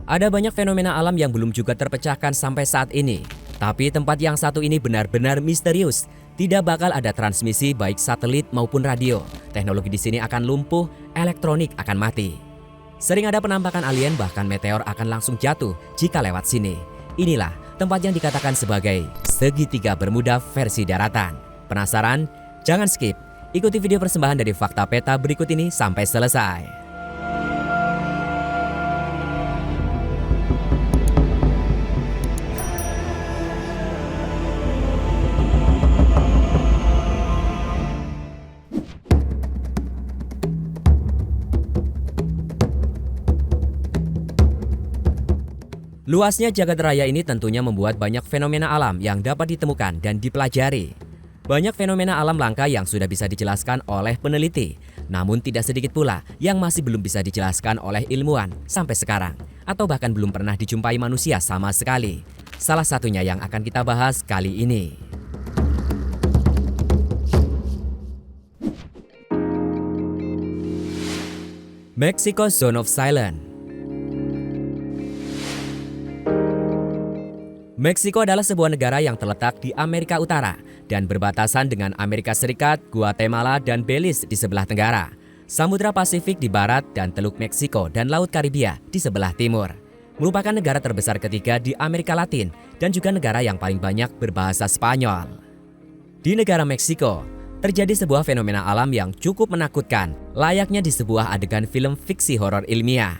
Ada banyak fenomena alam yang belum juga terpecahkan sampai saat ini. Tapi tempat yang satu ini benar-benar misterius. Tidak bakal ada transmisi baik satelit maupun radio. Teknologi di sini akan lumpuh, elektronik akan mati. Sering ada penampakan alien bahkan meteor akan langsung jatuh jika lewat sini. Inilah tempat yang dikatakan sebagai segitiga Bermuda versi daratan. Penasaran? Jangan skip. Ikuti video persembahan dari Fakta Peta berikut ini sampai selesai. Luasnya jagat raya ini tentunya membuat banyak fenomena alam yang dapat ditemukan dan dipelajari. Banyak fenomena alam langka yang sudah bisa dijelaskan oleh peneliti, namun tidak sedikit pula yang masih belum bisa dijelaskan oleh ilmuwan sampai sekarang, atau bahkan belum pernah dijumpai manusia sama sekali. Salah satunya yang akan kita bahas kali ini. Mexico Zone of Silence. Meksiko adalah sebuah negara yang terletak di Amerika Utara dan berbatasan dengan Amerika Serikat, Guatemala, dan Belize di sebelah tenggara, Samudra Pasifik di barat, dan Teluk Meksiko dan Laut Karibia di sebelah timur. Merupakan negara terbesar ketiga di Amerika Latin dan juga negara yang paling banyak berbahasa Spanyol. Di negara Meksiko, terjadi sebuah fenomena alam yang cukup menakutkan, layaknya di sebuah adegan film fiksi horor ilmiah.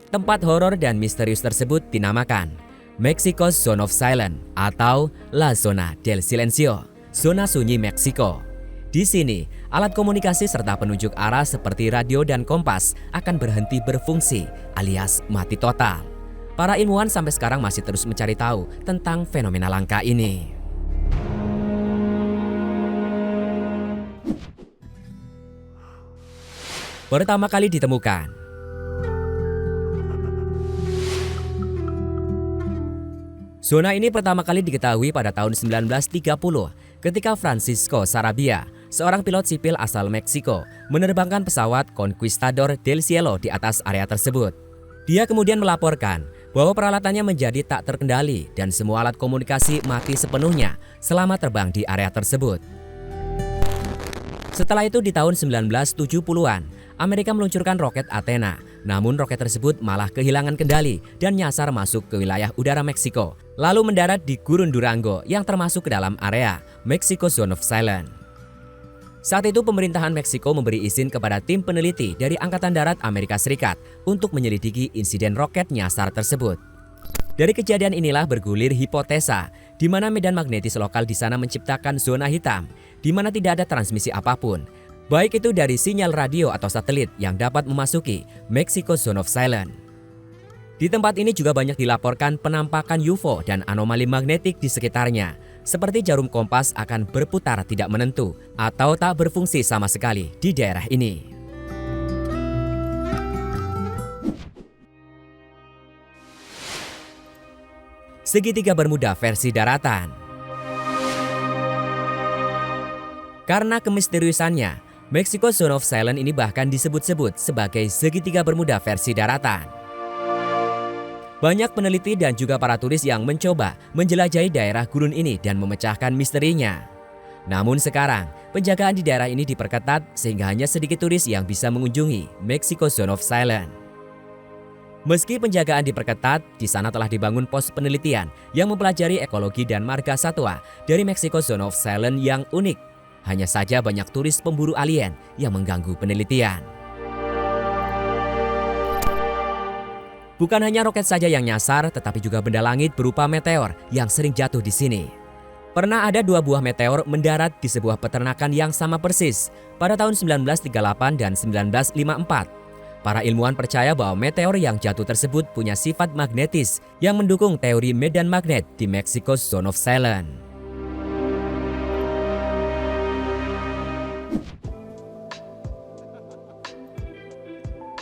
Tempat horor dan misterius tersebut dinamakan Mexico Zone of Silence atau La Zona del Silencio, zona sunyi Meksiko. Di sini, alat komunikasi serta penunjuk arah seperti radio dan kompas akan berhenti berfungsi alias mati total. Para ilmuwan sampai sekarang masih terus mencari tahu tentang fenomena langka ini. Pertama kali ditemukan. Zona ini pertama kali diketahui pada tahun 1930 ketika Francisco Sarabia, seorang pilot sipil asal Meksiko, menerbangkan pesawat Conquistador del Cielo di atas area tersebut. Dia kemudian melaporkan bahwa peralatannya menjadi tak terkendali dan semua alat komunikasi mati sepenuhnya selama terbang di area tersebut. Setelah itu di tahun 1970-an, Amerika meluncurkan roket Athena, namun roket tersebut malah kehilangan kendali dan nyasar masuk ke wilayah udara Meksiko, lalu mendarat di Gurun Durango yang termasuk ke dalam area Mexico Zone of Silence. Saat itu pemerintahan Meksiko memberi izin kepada tim peneliti dari Angkatan Darat Amerika Serikat untuk menyelidiki insiden roket nyasar tersebut. Dari kejadian inilah bergulir hipotesa di mana medan magnetis lokal di sana menciptakan zona hitam di mana tidak ada transmisi apapun, baik itu dari sinyal radio atau satelit yang dapat memasuki Mexico Zone of Silence. Di tempat ini juga banyak dilaporkan penampakan UFO dan anomali magnetik di sekitarnya, seperti jarum kompas akan berputar tidak menentu atau tak berfungsi sama sekali di daerah ini. Segitiga Bermuda versi daratan. Karena kemisteriusannya, Mexico Zone of Silence ini bahkan disebut-sebut sebagai segitiga Bermuda versi daratan. Banyak peneliti dan juga para turis yang mencoba menjelajahi daerah gurun ini dan memecahkan misterinya. Namun sekarang, penjagaan di daerah ini diperketat sehingga hanya sedikit turis yang bisa mengunjungi Mexico Zone of Silence. Meski penjagaan diperketat, di sana telah dibangun pos penelitian yang mempelajari ekologi dan marga satwa dari Mexico Zone of Silence yang unik. Hanya saja banyak turis pemburu alien yang mengganggu penelitian. Bukan hanya roket saja yang nyasar, tetapi juga benda langit berupa meteor yang sering jatuh di sini. Pernah ada 2 buah meteor mendarat di sebuah peternakan yang sama persis pada tahun 1938 dan 1954. Para ilmuwan percaya bahwa meteor yang jatuh tersebut punya sifat magnetis yang mendukung teori medan magnet di Mexico Zone of Silence.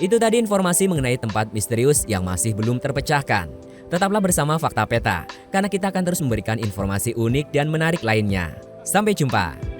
Itu tadi informasi mengenai tempat misterius yang masih belum terpecahkan. Tetaplah bersama Fakta Peta, karena kita akan terus memberikan informasi unik dan menarik lainnya. Sampai jumpa.